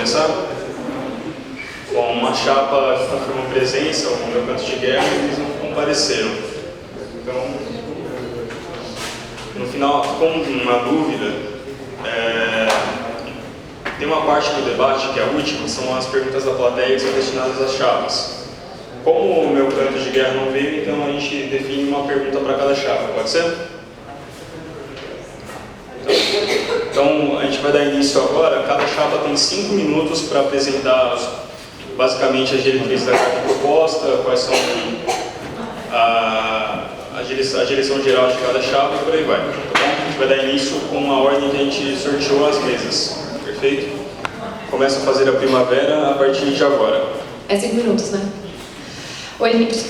começar? Bom, uma chapa confirmou presença, o meu canto de guerra, e eles não compareceram. Então, no final, ficou uma dúvida. Tem uma parte do debate, que é a última, são as perguntas da plateia que são destinadas às chapas. Como o meu canto de guerra não veio, então a gente define uma pergunta para cada chapa, pode ser? Então, a gente vai dar início agora. Cada chapa tem 5 minutos para apresentar basicamente as diretrizes da carta proposta, quais são a direção geral de cada chapa e por aí vai. Tá bom? A gente vai dar início com a ordem que a gente sorteou as mesas. Perfeito? Começa a fazer a primavera a partir de agora. É 5 minutos, né? Oi, gente.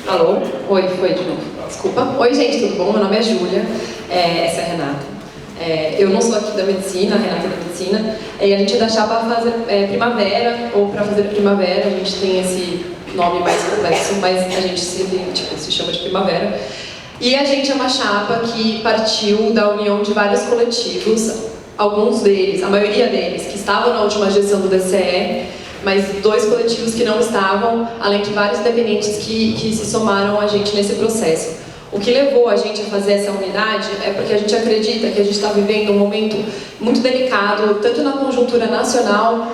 Alô? Oi, foi de novo. Desculpa. Oi, gente, tudo bom? Meu nome é Júlia. Essa é a Renata. Eu não sou aqui da medicina, a Renata é da medicina. E a gente é da chapa fazer primavera, ou para fazer primavera. A gente tem esse nome mais complexo, mas a gente se chama de primavera. E a gente é uma chapa que partiu da união de vários coletivos, alguns deles, a maioria deles, que estavam na última gestão do DCE, mas 2 coletivos que não estavam, além de vários independentes que se somaram a gente nesse processo. O que levou a gente a fazer essa unidade é porque a gente acredita que a gente está vivendo um momento muito delicado, tanto na conjuntura nacional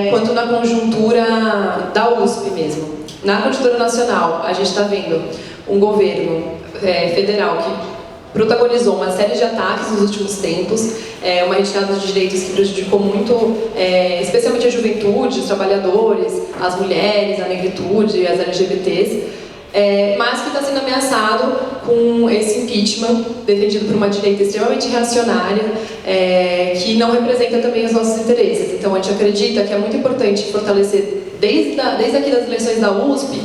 quanto na conjuntura da USP mesmo. Na conjuntura nacional, a gente está vendo um governo federal que protagonizou uma série de ataques nos últimos tempos, uma retirada de direitos que prejudicou muito, especialmente a juventude, os trabalhadores, as mulheres, a negritude, as LGBTs, mas que está sendo ameaçado com esse impeachment defendido por uma direita extremamente reacionária, que não representa também os nossos interesses. Então a gente acredita que é muito importante fortalecer, desde aqui das eleições da USP,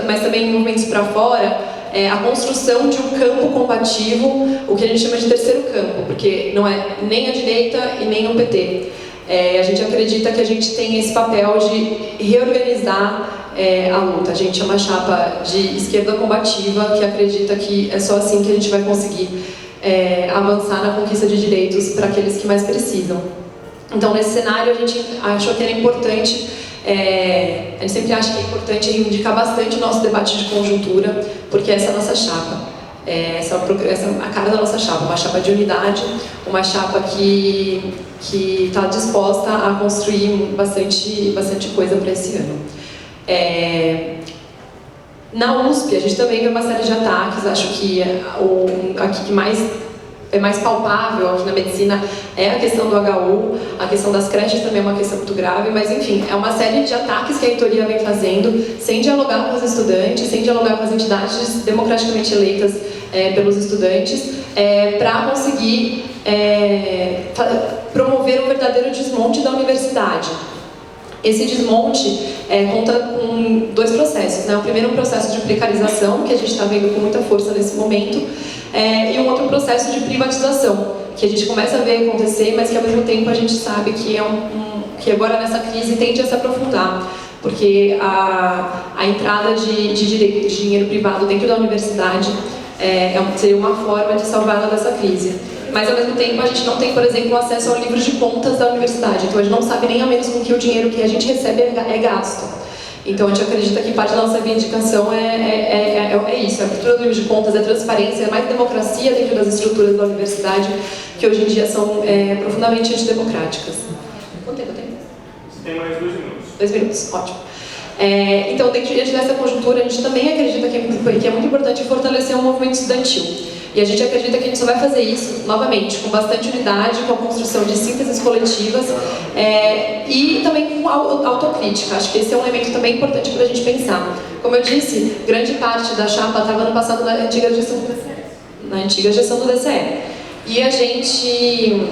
mas também em movimentos para fora, a construção de um campo combativo, o que a gente chama de terceiro campo, porque não é nem a direita e nem o PT. A gente acredita que a gente tem esse papel de reorganizar a luta. A gente é uma chapa de esquerda combativa que acredita que é só assim que a gente vai conseguir avançar na conquista de direitos para aqueles que mais precisam. Então, nesse cenário, a gente achou que era importante, a gente sempre acha que é importante reivindicar bastante o nosso debate de conjuntura, porque essa é a nossa chapa, essa é a cara da nossa chapa, uma chapa de unidade, uma chapa que está disposta a construir bastante coisa para esse ano. Na USP, a gente também vê uma série de ataques. Acho que aqui que é mais palpável aqui na medicina é a questão do HU, a questão das creches também é uma questão muito grave, mas enfim, é uma série de ataques que a reitoria vem fazendo sem dialogar com os estudantes, sem dialogar com as entidades democraticamente eleitas pelos estudantes, para conseguir promover um verdadeiro desmonte da universidade. Esse desmonte conta com 2 processos, né? O primeiro é um processo de precarização, que a gente está vendo com muita força nesse momento, e um outro processo de privatização, que a gente começa a ver acontecer, mas que ao mesmo tempo a gente sabe que que agora nessa crise tende a se aprofundar, porque a entrada de dinheiro privado dentro da universidade seria uma forma de salvá-la dessa crise. Mas ao mesmo tempo a gente não tem, por exemplo, acesso ao livro de contas da universidade, então a gente não sabe nem ao menos com que o dinheiro que a gente recebe é gasto. Então a gente acredita que parte da nossa reivindicação é isso, a abertura do livro de contas, a transparência, mais democracia dentro das estruturas da universidade, que hoje em dia são profundamente antidemocráticas. Quanto tempo tem? Tem mais 2 minutos. 2 minutos, ótimo. Então, dentro dessa conjuntura, a gente também acredita que é muito importante fortalecer o movimento estudantil. E a gente acredita que a gente só vai fazer isso, novamente, com bastante unidade, com a construção de sínteses coletivas e também com autocrítica. Acho que esse é um elemento também importante para a gente pensar. Como eu disse, grande parte da chapa estava no passado na antiga gestão do DCE. E a gente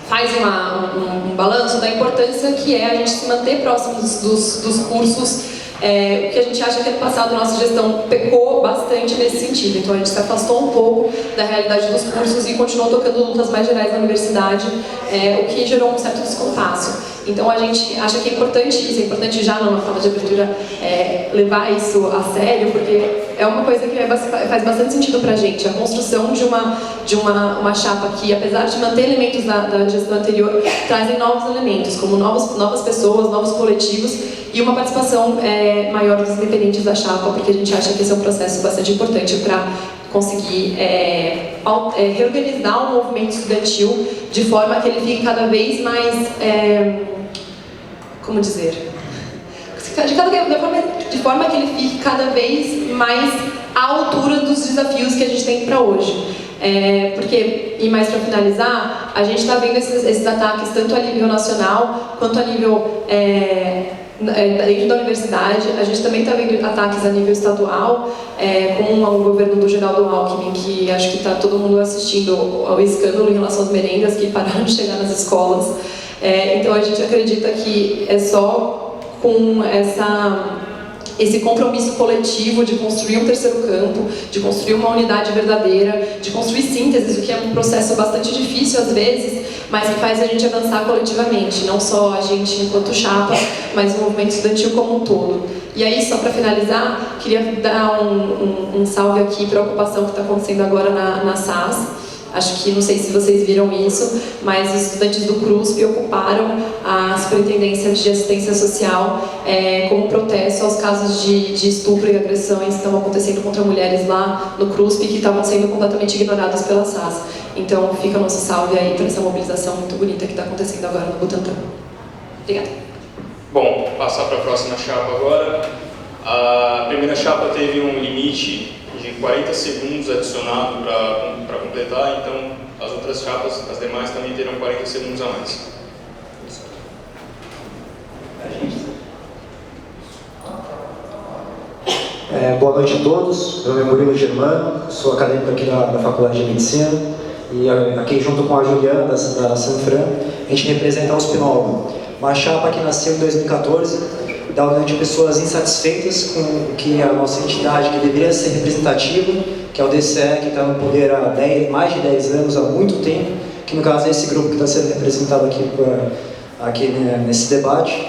faz um balanço da importância que é a gente se manter próximo dos cursos. O que a gente acha que ano passado a nossa gestão pecou bastante nesse sentido. Então a gente se afastou um pouco da realidade dos cursos e continuou tocando lutas mais gerais na universidade, o que gerou um certo descompasso. Então a gente acha que é importante já numa fala de abertura levar isso a sério, porque é uma coisa que faz bastante sentido para a gente. A construção de uma chapa que, apesar de manter elementos da gestão anterior, trazem novos elementos, como novas pessoas, novos coletivos e uma participação maior dos independentes da chapa, porque a gente acha que esse é um processo bastante importante para conseguir reorganizar o movimento estudantil de forma que ele fique cada vez mais, como dizer, de forma que ele fique cada vez mais à altura dos desafios que a gente tem para hoje. Porque, e mais para finalizar, a gente está vendo esses ataques tanto a nível nacional quanto a nível dentro da universidade. A gente também está vendo ataques a nível estadual, com o governo do Geraldo Alckmin, que acho que está todo mundo assistindo ao escândalo em relação às merendas que pararam de chegar nas escolas. Então a gente acredita que é só com esse compromisso coletivo de construir um terceiro campo, de construir uma unidade verdadeira, de construir sínteses, o que é um processo bastante difícil às vezes, mas que faz a gente avançar coletivamente, não só a gente enquanto chapa, mas o movimento estudantil como um todo. E aí, só para finalizar, queria dar um salve aqui para a ocupação que está acontecendo agora na SAS. Acho que, não sei se vocês viram isso, mas os estudantes do CRUSP ocuparam a Superintendência de Assistência Social como protesto aos casos de estupro e agressões que estavam acontecendo contra mulheres lá no CRUSP e que estavam sendo completamente ignorados pela SAS. Então, fica o nosso salve aí para essa mobilização muito bonita que está acontecendo agora no Butantã. Obrigada. Bom, passar para a próxima chapa agora. A primeira chapa teve um limite de 40 segundos adicionado para completar, então as outras chapas, as demais, também terão 40 segundos a mais. Boa noite a todos, meu nome é Murilo Germano, sou acadêmico aqui da Faculdade de Medicina e aqui junto com a Juliana da Sanfran, a gente representa a USP-Nova, uma chapa que nasceu em 2014 da união de pessoas insatisfeitas com o que a nossa entidade, que deveria ser representativa, que é o DCE, que está no poder há mais de 10 anos, há muito tempo, que no caso é esse grupo que está sendo representado aqui nesse debate,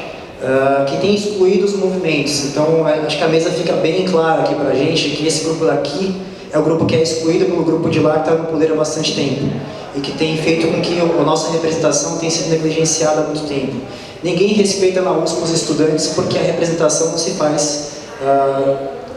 que tem excluído os movimentos. Então, acho que a mesa fica bem clara aqui para a gente que esse grupo daqui é o grupo que é excluído pelo grupo de lá, que está no poder há bastante tempo, e que tem feito com que a nossa representação tenha sido negligenciada há muito tempo. Ninguém respeita na USP os estudantes porque a representação não se faz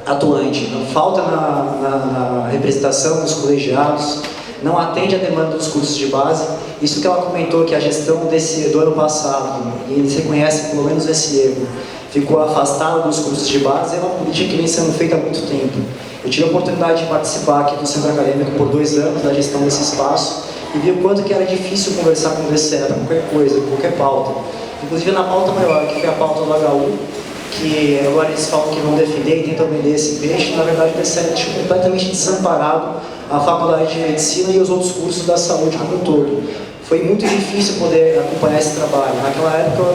atuante. Não falta na representação dos colegiados, não atende a demanda dos cursos de base. Isso que ela comentou, que a gestão do ano passado, e eles reconhecem pelo menos esse erro, ficou afastada dos cursos de base, é uma política que vem sendo feita há muito tempo. Eu tive a oportunidade de participar aqui do Centro Acadêmico por 2 anos da gestão desse espaço e vi o quanto que era difícil conversar com o DCE para qualquer coisa, qualquer pauta. Inclusive na pauta maior, que foi a pauta do HU, que agora eles falam que vão defender e tentam vender esse peixe, na verdade o DCE deixou completamente desamparado a Faculdade de Medicina e os outros cursos da saúde como um todo. Foi muito difícil poder acompanhar esse trabalho. Naquela época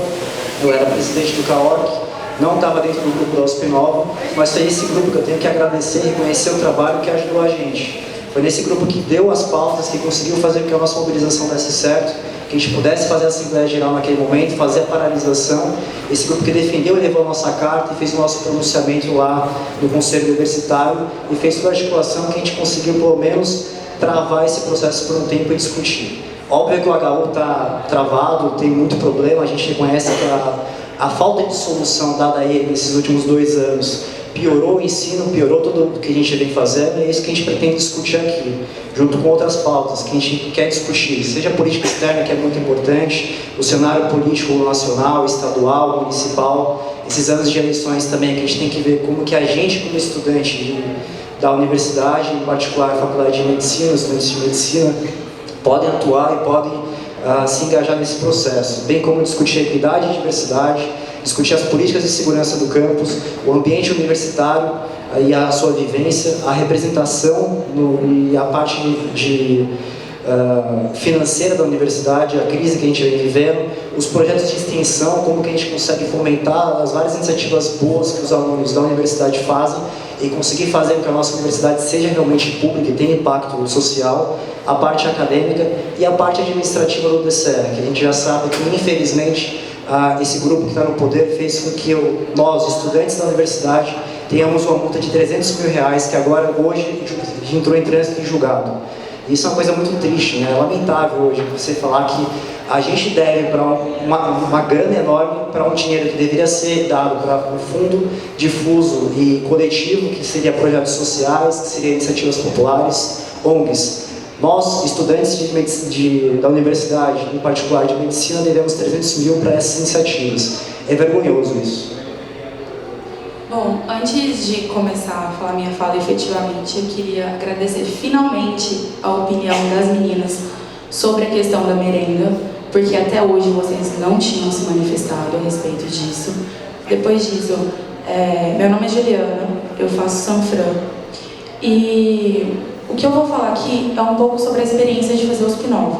eu era presidente do CAORC, não estava dentro do grupo da USP-Nova, mas foi esse grupo que eu tenho que agradecer e reconhecer o trabalho que ajudou a gente. Foi nesse grupo que deu as pautas, que conseguiu fazer com que a nossa mobilização desse certo, que a gente pudesse fazer a Assembleia Geral naquele momento, fazer a paralisação. Esse grupo que defendeu e levou a nossa carta e fez o nosso pronunciamento lá no Conselho Universitário e fez toda a articulação que a gente conseguiu, pelo menos, travar esse processo por um tempo e discutir. Óbvio que o HU está travado, tem muito problema, a gente reconhece que a falta de solução dada a ele nesses últimos 2 anos piorou o ensino, piorou tudo o que a gente vem fazendo, e é isso que a gente pretende discutir aqui, junto com outras pautas que a gente quer discutir, seja a política externa, que é muito importante, o cenário político nacional, estadual, municipal, esses anos de eleições também, que a gente tem que ver como que a gente, como estudante da universidade, em particular a Faculdade de Medicina, os estudantes de Medicina, podem atuar e podem se engajar nesse processo, bem como discutir equidade e diversidade, discutir as políticas de segurança do campus, o ambiente universitário e a sua vivência, a representação e a parte financeira da universidade, a crise que a gente vem vivendo, os projetos de extensão, como que a gente consegue fomentar as várias iniciativas boas que os alunos da universidade fazem e conseguir fazer com que a nossa universidade seja realmente pública e tenha impacto social, a parte acadêmica e a parte administrativa do DCE, que a gente já sabe que, infelizmente, esse grupo que está no poder fez com que nós, estudantes da universidade, tenhamos uma multa de R$300 mil, que agora, hoje, entrou em trânsito em julgado. Isso é uma coisa muito triste, né? É lamentável hoje você falar que a gente deve para uma grana enorme para um dinheiro que deveria ser dado para um fundo difuso e coletivo, que seria projetos sociais, que seria iniciativas populares, ONGs. Nós, estudantes da universidade, em particular de medicina, devemos R$300 mil para essas iniciativas. É vergonhoso isso. Bom, antes de começar a falar minha fala efetivamente, eu queria agradecer finalmente a opinião das meninas sobre a questão da merenda, porque até hoje vocês não tinham se manifestado a respeito disso. Depois disso, meu nome é Juliana, eu faço Sanfran, e o que eu vou falar aqui é um pouco sobre a experiência de fazer USP Nova.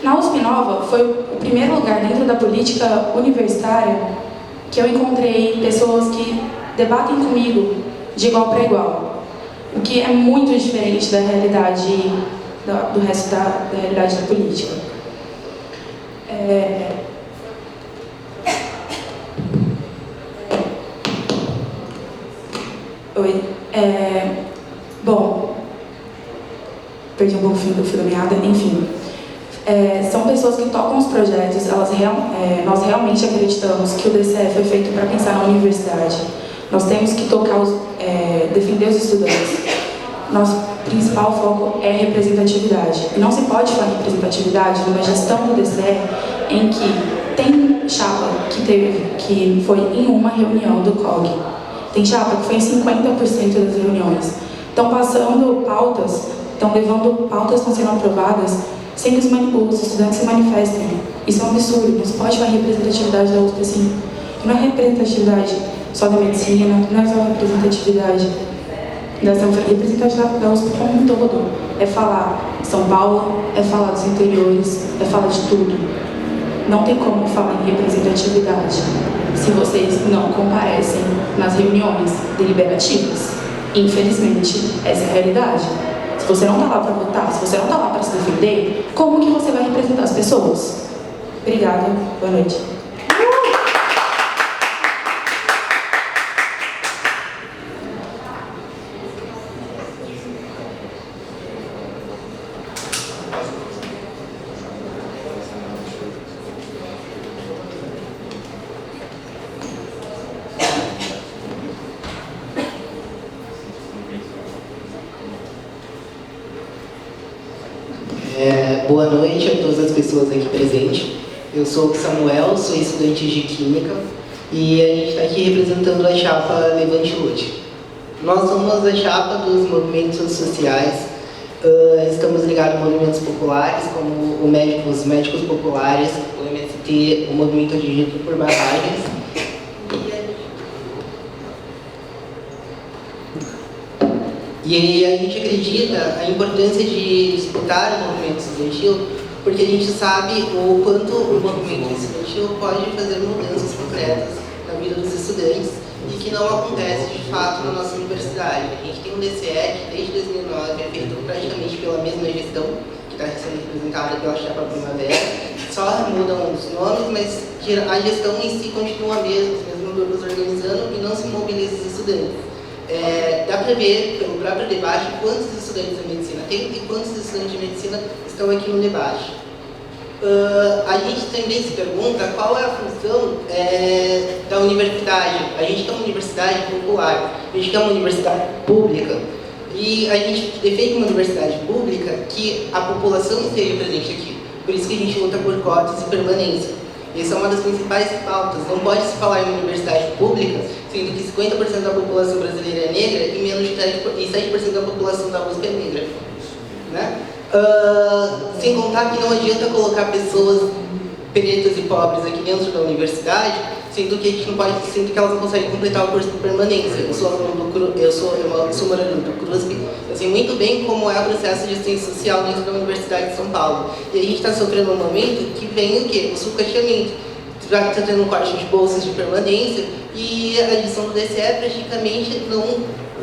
Na USP Nova foi o primeiro lugar dentro da política universitária que eu encontrei pessoas que debatem comigo de igual para igual, o que é muito diferente da realidade do resto da realidade da política. Bom, perdi um pouco o fio da meada, enfim. São pessoas que tocam os projetos, nós realmente acreditamos que o DCE foi feito para pensar na universidade. Nós temos que defender os estudantes. Nosso principal foco é representatividade. E não se pode falar em representatividade numa gestão do DCE em que tem chapa que foi em uma reunião do COG. Tem chapa que foi em 50% das reuniões. Estão passando pautas, levando pautas que estão sendo aprovadas sem que os estudantes se manifestem. Isso é um absurdo, não se pode falar representatividade da USP assim. Não é representatividade só da medicina, não é só representatividade da USP como um todo. É falar São Paulo, é falar dos interiores, é falar de tudo. Não tem como falar em representatividade se vocês não comparecem nas reuniões deliberativas. Infelizmente, essa é a realidade. Se você não está lá para votar, se você não está lá para se defender, como que você vai representar as pessoas? Obrigada, boa noite. Boa noite a todas as pessoas aqui presentes. Eu sou o Samuel, sou estudante de Química e a gente está aqui representando a chapa Levante Lute. Nós somos a chapa dos movimentos sociais, estamos ligados a movimentos populares como os médicos populares, o MST, o Movimento Dirigido por Barragens. E a gente acredita a importância de disputar o movimento estudantil, porque a gente sabe o quanto o movimento estudantil pode fazer mudanças concretas na vida dos estudantes e que não acontece de fato na nossa universidade. A gente tem um DCE que desde 2009 é feito praticamente pela mesma gestão, que está sendo representada pela chapa Primavera, só mudam os nomes, mas a gestão em si continua a mesma, os mesmos grupos organizando e não se mobiliza os estudantes. Dá para ver pelo próprio debate quantos estudantes de medicina tem e quantos estudantes de medicina estão aqui no debate. A gente também se pergunta qual é a função da universidade. A gente quer uma universidade popular, a gente quer uma universidade pública e a gente defende uma universidade pública que a população esteja presente aqui. Por isso que a gente luta por cotas e permanência. Essa é uma das principais pautas. Não pode se falar em uma universidade pública, sendo que 50% da população brasileira é negra e menos de 7% da população da USP é negra. Né? Sem contar que não adianta colocar pessoas pretas e pobres aqui dentro da universidade, sendo que a gente não pode, sendo que elas não conseguem completar o curso de permanência. Eu sou morador do CRUSP, eu sei muito bem como é o processo de assistência social dentro da Universidade de São Paulo. E a gente está sofrendo um momento que vem o quê? O sucateamento. Está tendo um corte de bolsas de permanência e a edição do DCE praticamente não,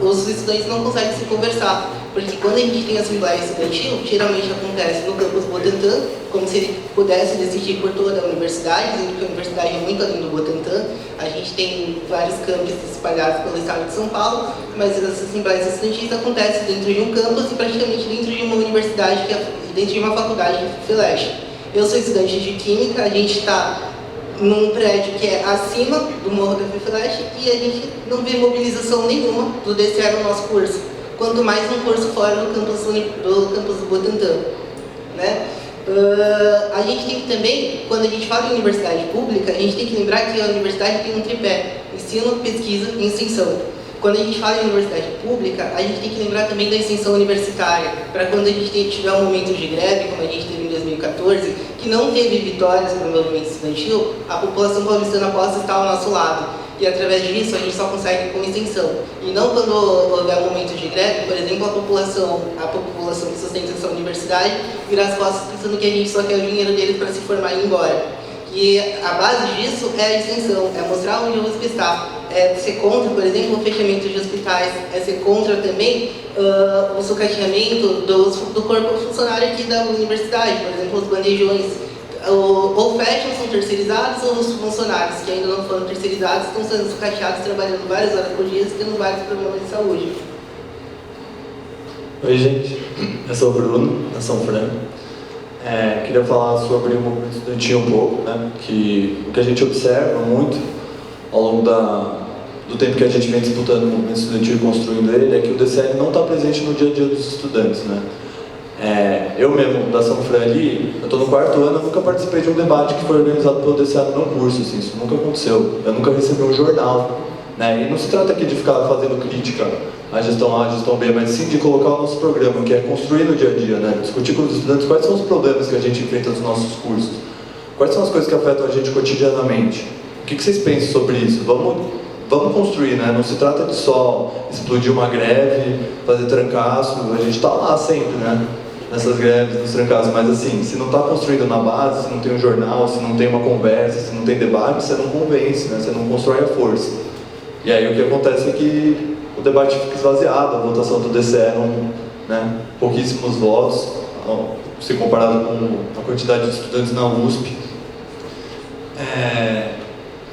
os estudantes não conseguem se conversar. porque quando a gente tem assembleia estudantil, geralmente acontece no campus Butantã, como se ele pudesse decidir por toda a universidade, sendo que a universidade é muito além do Butantã. A gente tem vários campos espalhados pelo estado de São Paulo, mas as assembleias estudantis acontecem dentro de um campus e praticamente dentro de uma universidade, dentro de uma faculdade que é a FIFELESH. Eu sou estudante de Química, a gente está num prédio que é acima do morro da FIFELESH e a gente não vê mobilização nenhuma do DCE no nosso curso, quanto mais um curso fora do campus do Butantã, né? A gente tem que também, quando a gente fala em universidade pública, a gente tem que lembrar que a universidade tem um tripé: ensino, pesquisa e extensão. Quando a gente fala em universidade pública, a gente tem que lembrar também da extensão universitária, para quando a gente tiver um momento de greve, como a gente teve em 2014, que não teve vitórias para o movimento estudantil, a população paulistana possa estar ao nosso lado. E através disso a gente só consegue com extensão. E não quando houver um momento de greve, por exemplo, a população que sustenta essa universidade virar as costas pensando que a gente só quer o dinheiro deles para se formar e ir embora. E a base disso é a extensão, é mostrar onde a USP está, é ser contra, por exemplo, o fechamento de hospitais, é ser contra também o sucateamento do corpo funcionário aqui da universidade, por exemplo, os bandejões. Ou fecham, são terceirizados, ou os funcionários que ainda não foram terceirizados estão sendo sucateados, trabalhando várias horas por dia, tendo vários problemas de saúde. Oi, gente. Eu sou o Bruno, da São Fran. Queria falar sobre o movimento estudantil um pouco, né? Que o que a gente observa muito ao longo do tempo que a gente vem disputando o movimento estudantil e construindo ele é que o DCE não está presente no dia a dia dos estudantes, né? Eu mesmo, da São Fran ali, eu estou no 4º ano, eu nunca participei de um debate que foi organizado pelo DCE no meu curso, assim, isso nunca aconteceu. Eu nunca recebi um jornal, né? E não se trata aqui de ficar fazendo crítica à gestão A, à gestão B, mas sim de colocar o nosso programa, que é construir no dia a dia, né? Discutir com os estudantes quais são os problemas que a gente enfrenta nos nossos cursos, quais são as coisas que afetam a gente cotidianamente. O que vocês pensam sobre isso? Vamos construir, né? Não se trata de só explodir uma greve, fazer trancaço, a gente está lá sempre, né? Nessas greves, nos trancaços, mas assim, se não está construído na base, se não tem um jornal, se não tem uma conversa, se não tem debate, você não convence, né? Você não constrói a força. E aí o que acontece é que o debate fica esvaziado, a votação do DCE não, né? Pouquíssimos votos, se comparado com a quantidade de estudantes na USP.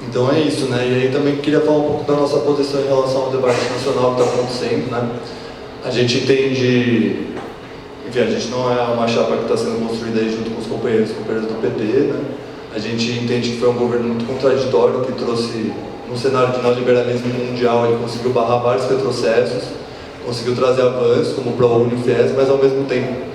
Então é isso, né? E aí também queria falar um pouco da nossa posição em relação ao debate nacional que está acontecendo, né? A gente entende, enfim, a gente não é uma chapa que está sendo construída aí junto com os companheiros do PT, né? A gente entende que foi um governo muito contraditório, que trouxe, no cenário de neoliberalismo mundial, ele conseguiu barrar vários retrocessos, conseguiu trazer avanços, como o ProUni e o FIES, mas ao mesmo tempo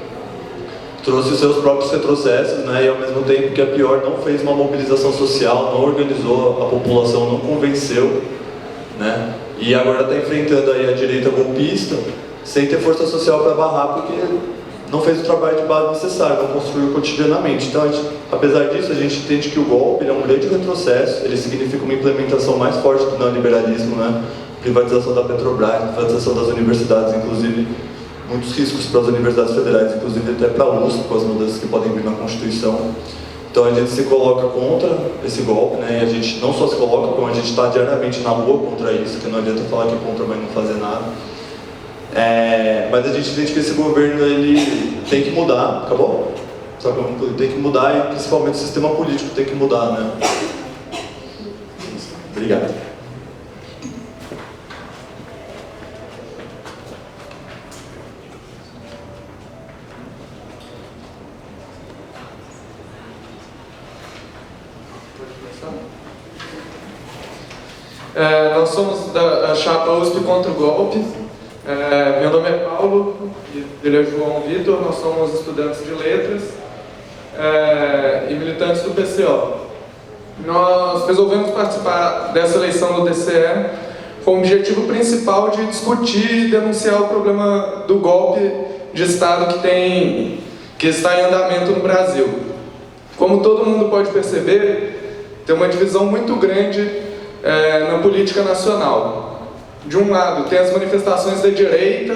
trouxe os seus próprios retrocessos, né? E ao mesmo tempo que é pior, não fez uma mobilização social, não organizou a população, não convenceu, né? E agora está enfrentando aí a direita golpista sem ter força social para barrar, porque não fez o trabalho de base necessário, não construiu cotidianamente. Então, apesar disso, a gente entende que o golpe é um grande retrocesso, ele significa uma implementação mais forte do neoliberalismo, né? Privatização da Petrobras, privatização das universidades, inclusive muitos riscos para as universidades federais, inclusive até para a USP, com as mudanças que podem vir na Constituição. Então a gente se coloca contra esse golpe, né? E a gente não só se coloca, como a gente está diariamente na rua contra isso, que não adianta falar que é contra, mas não fazer nada. Mas a gente entende que esse governo ele tem que mudar, acabou? Só que tem que mudar e principalmente o sistema político tem que mudar, né? Obrigado. Nós somos da chapa USP contra o golpe. Meu nome é Paulo, ele é João Vitor, nós somos estudantes de letras e militantes do PCO. Nós resolvemos participar dessa eleição do DCE com o objetivo principal de discutir e denunciar o problema do golpe de Estado que está em andamento no Brasil. Como todo mundo pode perceber, tem uma divisão muito grande na política nacional. De um lado, tem as manifestações da direita,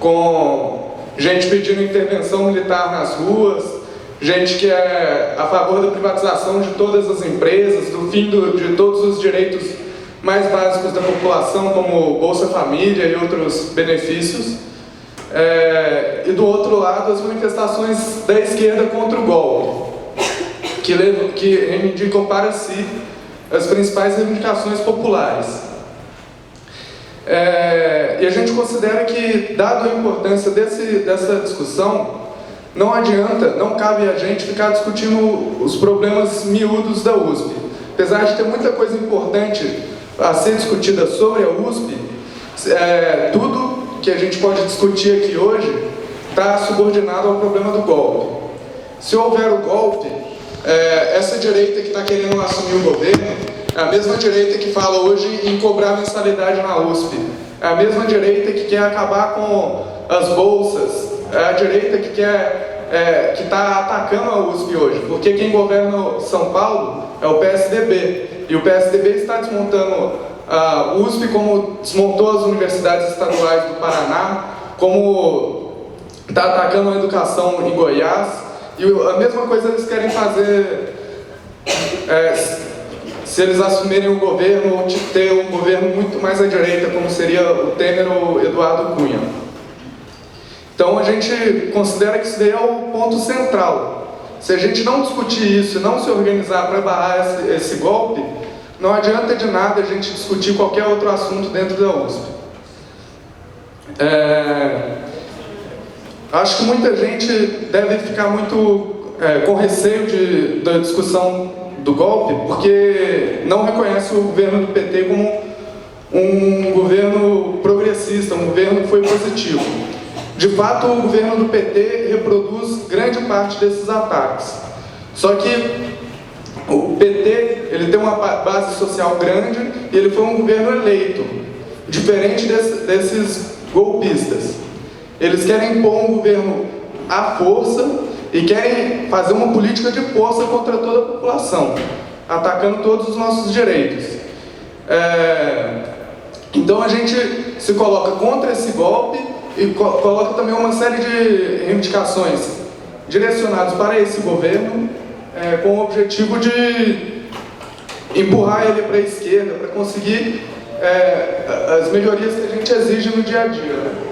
com gente pedindo intervenção militar nas ruas, gente que é a favor da privatização de todas as empresas, do fim de todos os direitos mais básicos da população, como Bolsa Família e outros benefícios. E do outro lado, as manifestações da esquerda contra o golpe, que reivindicam para si as principais reivindicações populares. E a gente considera que, dado a importância dessa discussão, não adianta, não cabe a gente ficar discutindo os problemas miúdos da USP. Apesar de ter muita coisa importante a ser discutida sobre a USP, tudo que a gente pode discutir aqui hoje está subordinado ao problema do golpe. Se houver o golpe, essa direita que está querendo assumir o governo é a mesma direita que fala hoje em cobrar mensalidade na USP, é a mesma direita que quer acabar com as bolsas, é a direita que está atacando a USP hoje, porque quem governa São Paulo é o PSDB, e o PSDB está desmontando a USP, como desmontou as universidades estaduais do Paraná, como está atacando a educação em Goiás, e a mesma coisa eles querem fazer se eles assumirem o governo, ou ter um governo muito mais à direita, como seria o Temer ou o Eduardo Cunha. Então a gente considera que isso daí é o ponto central. Se a gente não discutir isso, não se organizar para barrar esse golpe, não adianta de nada a gente discutir qualquer outro assunto dentro da USP. Acho que muita gente deve ficar muito com receio da discussão do golpe, porque não reconhece o governo do PT como um governo progressista, um governo que foi positivo. De fato, o governo do PT reproduz grande parte desses ataques. Só que o PT ele tem uma base social grande e ele foi um governo eleito, diferente desses golpistas. Eles querem impor um governo à força e querem fazer uma política de força contra toda a população, atacando todos os nossos direitos. Então a gente se coloca contra esse golpe e coloca também uma série de reivindicações direcionadas para esse governo, com o objetivo de empurrar ele para a esquerda, para conseguir as melhorias que a gente exige no dia a dia.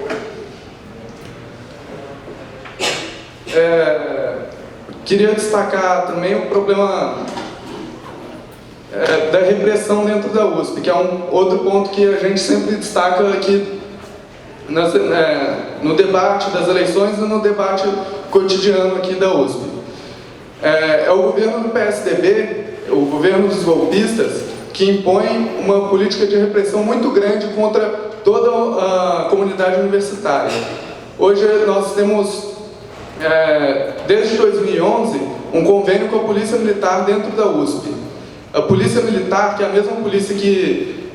Queria destacar também o problema da repressão dentro da USP, que é um outro ponto que a gente sempre destaca aqui no debate das eleições e no debate cotidiano aqui da USP. É o governo do PSDB, o governo dos golpistas, que impõe uma política de repressão muito grande contra toda a comunidade universitária. Hoje nós temos, desde 2011, um convênio com a Polícia Militar dentro da USP. A Polícia Militar, que é a mesma polícia que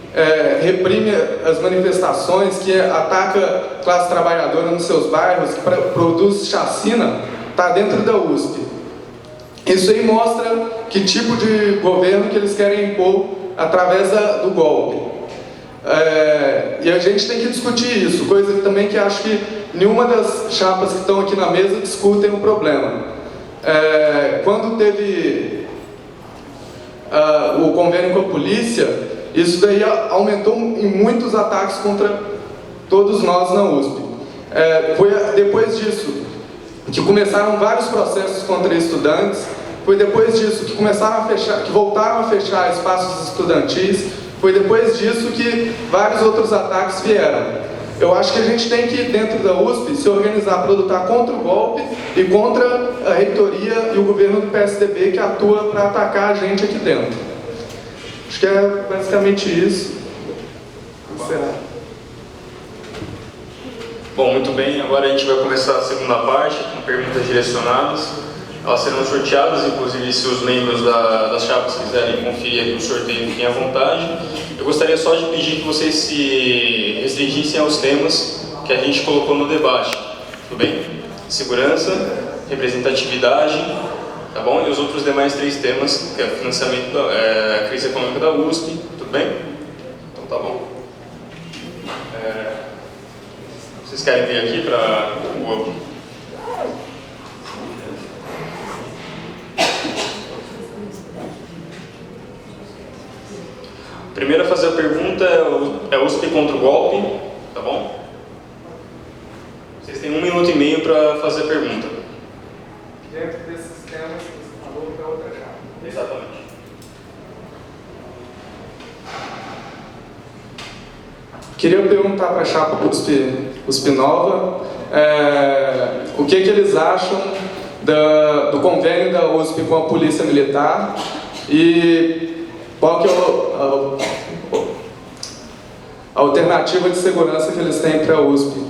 reprime as manifestações, que ataca a classe trabalhadora nos seus bairros, que produz chacina, está dentro da USP. Isso aí mostra que tipo de governo que eles querem impor através do golpe. E a gente tem que discutir isso, coisa também que acho que nenhuma das chapas que estão aqui na mesa discutem o problema. Quando teve o convênio com a polícia, isso daí aumentou em muitos ataques contra todos nós na USP. Foi depois disso que começaram vários processos contra estudantes, foi depois disso que voltaram a fechar espaços estudantis, foi depois disso que vários outros ataques vieram. Eu acho que a gente tem que, dentro da USP, se organizar para lutar contra o golpe e contra a reitoria e o governo do PSDB que atua para atacar a gente aqui dentro. Acho que é basicamente isso. Bom, muito bem. Agora a gente vai começar a segunda parte, com perguntas direcionadas. Elas serão sorteadas, inclusive se os membros das chapas quiserem conferir aqui o sorteio, fiquem à vontade. Eu gostaria só de pedir que vocês se restringissem aos temas que a gente colocou no debate, tudo bem? Segurança, representatividade, tá bom? E os outros demais 3 temas, que é financiamento, a crise econômica da USP, tudo bem? Então tá bom. Vocês querem vir aqui para o... Primeiro a fazer a pergunta é USP contra o golpe, tá bom? Vocês fazer pergunta. Dentro desses temas que você falou para outra chapa. Exatamente. Queria perguntar para a chapa USP Nova o que eles acham do convênio da USP com a Polícia Militar e qual que é a alternativa de segurança que eles têm para a USP.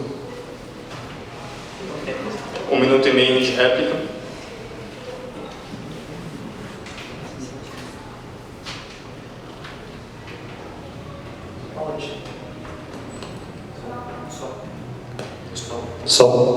1 minuto e meio de réplica. Som.